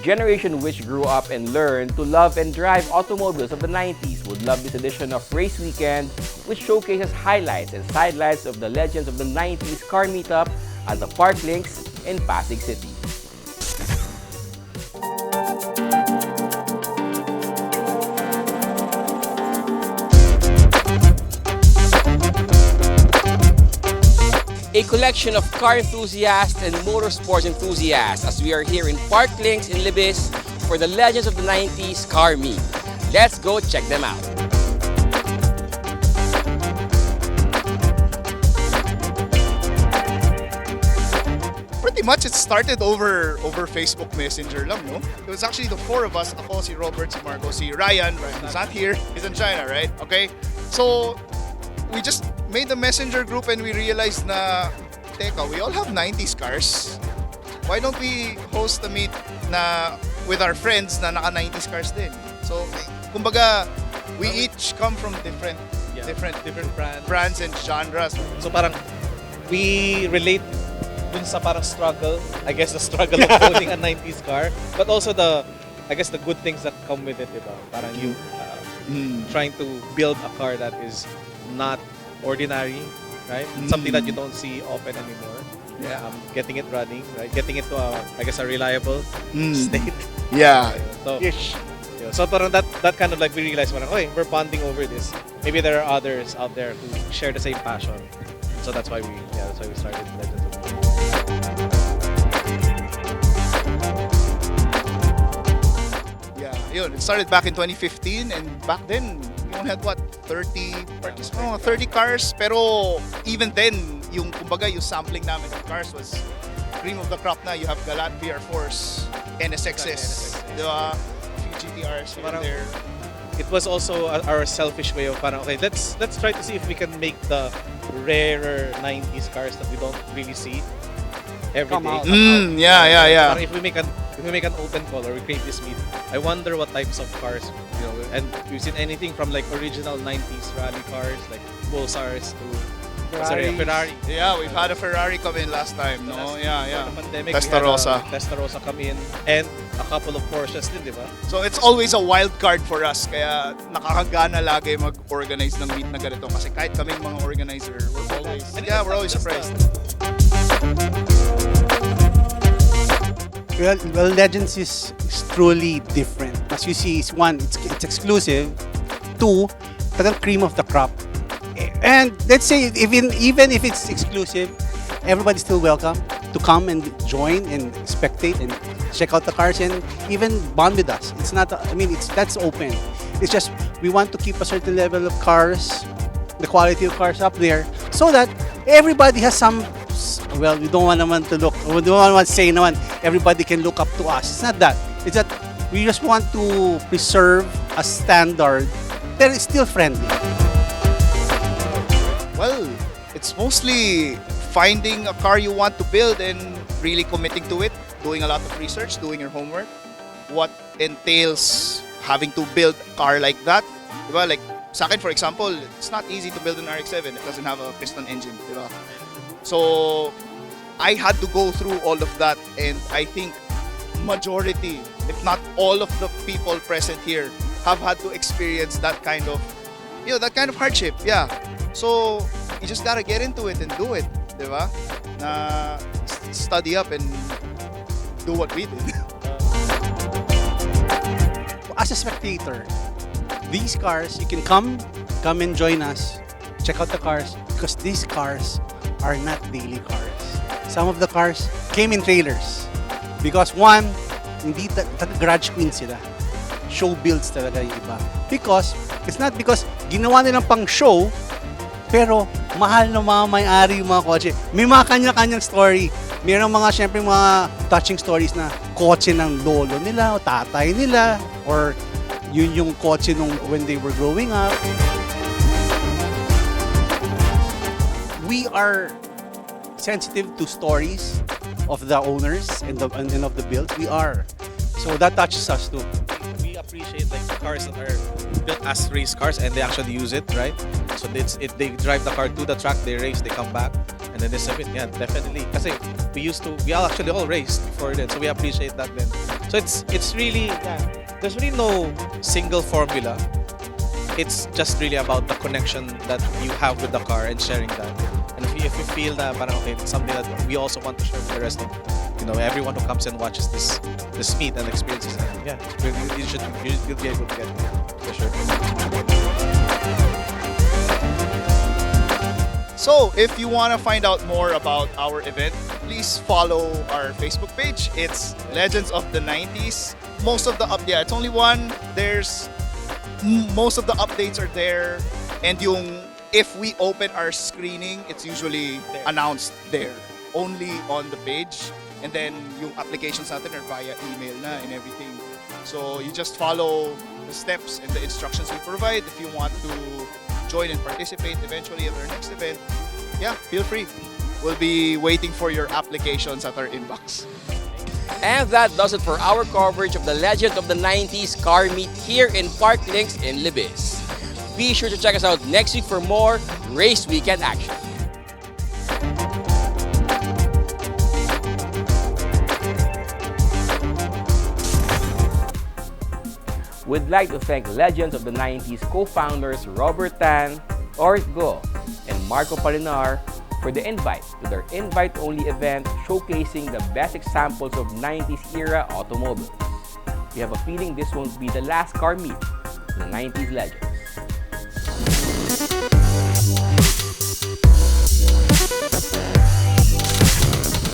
generation which grew up and learned to love and drive automobiles of the 90s would love this edition of Race Weekend, which showcases highlights and sidelights of the legends of the 90s car meetup at the Park Links in Pasig City. A collection of car enthusiasts and motorsports enthusiasts as we are here in Park Links in Libis for the Legends of the 90s Car Meet. Let's go check them out. Pretty much it started over Facebook Messenger lang, no? It was actually the four of us, ako, si Robert, si Marco, si Ryan is not here, he's in China, right? Okay? So, we just made the messenger group and we realized na, teka, we all have 90s cars. Why don't we host a meet na with our friends na naka 90s cars din? So, kumbaga, we each come from different brands and genres. So parang we relate dun sa parang struggle, I guess the struggle of owning a 90s car, but also the good things that come with it, diba? Parang you trying to build a car that is not ordinary, right? Something that you don't see often anymore. Yeah. Getting it running, right? Getting it to a reliable state. Yeah. So, so parang that kind of like we realized, parang, okay, we're bonding over this. Maybe there are others out there who share the same passion. So that's why we started Legends of the 90s. Yeah, yun. It started back in 2015 and back then, we only had what? 30 participants? 30 cars. Pero even then, yung kumbaga yung sampling namin of cars was cream of the crop na. You have Galant VR4s, NSXs, diba? Few GTRs here and there. It was also our selfish way of parang, okay, let's try to see if we can make the rarer 90s cars that we don't really see every day. Yeah. Parang if we make an open call or we create this meet, I wonder what types of cars, and we've seen anything from like original 90s rally cars like Pulsars to Ferrari. Yeah, we've had a Ferrari come in last time, no? Yeah. The pandemic, Testarossa. Testarossa come in and a couple of Porsches din, di ba? So it's always a wild card for us. Kaya nakakagana lagi mag-organize ng meet na ganito. Kasi kahit kaming mga organizer, we're always surprised. Well, Legends is truly different. As you see, one, it's exclusive. Two, talagang cream of the crop. And let's say, even if it's exclusive, everybody's still welcome to come and join and spectate and check out the cars and even bond with us. It's not, that's open. It's just, we want to keep a certain level of cars, the quality of cars up there, so that everybody has some, well, we don't want to say naman, everybody can look up to us. It's not that. It's that we just want to preserve a standard that is still friendly. Well, it's mostly finding a car you want to build and really committing to it, doing a lot of research, doing your homework, what entails having to build a car like that. Diba? Like, sa akin, for example, it's not easy to build an RX-7. It doesn't have a piston engine. Diba? So, I had to go through all of that, and I think majority, if not all of the people present here, have had to experience that kind of hardship. Yeah. So, you just gotta get into it and do it, diba? Na study up and do what we did. As a spectator, these cars, you can come and join us, check out the cars, because these cars are not daily cars. Some of the cars came in trailers. Because one, hindi garage queen sila. Show builds talaga yung iba. Because, it's not because ginawa nilang pang show, pero mahal na mga may-ari yung mga kotse. May mga kanya-kanyang story. Mayroong mga, syempre, mga touching stories na kotse ng lolo nila o tatay nila or yun yung kotse nung when they were growing up. We are sensitive to stories of the owners and of the builds. We are. So that touches us too. We appreciate like the cars that are built as race cars and they actually use it, right? So they drive the car to the track, they race, they come back, and And then this event, yeah, definitely. Kasi we all actually all raced before then, so we appreciate that then. So it's really, yeah, there's really no single formula. It's just really about the connection that you have with the car and sharing that. And if you feel that, parang okay, it's something that we also want to share with the rest of, everyone who comes and watches this meet and experiences it. Yeah, you'll be able to get it, for sure. So, if you want to find out more about our event, please follow our Facebook page. It's Legends of the 90s. Most of the it's only one. Most of the updates are there. And if we open our screening, it's usually announced there, only on the page. And then yung applications natin are via email na and everything. So, you just follow the steps and the instructions we provide. If you want to join and participate eventually at our next event, yeah, feel free. We'll be waiting for your applications at our inbox. And that does it for our coverage of the Legend of the 90s car meet here in Park Links in Libis. Be sure to check us out next week for more race weekend action. We'd like to thank Legends of the 90s co-founders Robert Tan, Orit Go, and Marco Palinar for the invite to their invite-only event showcasing the best examples of 90s era automobiles. We have a feeling this won't be the last car meet of the 90s legends.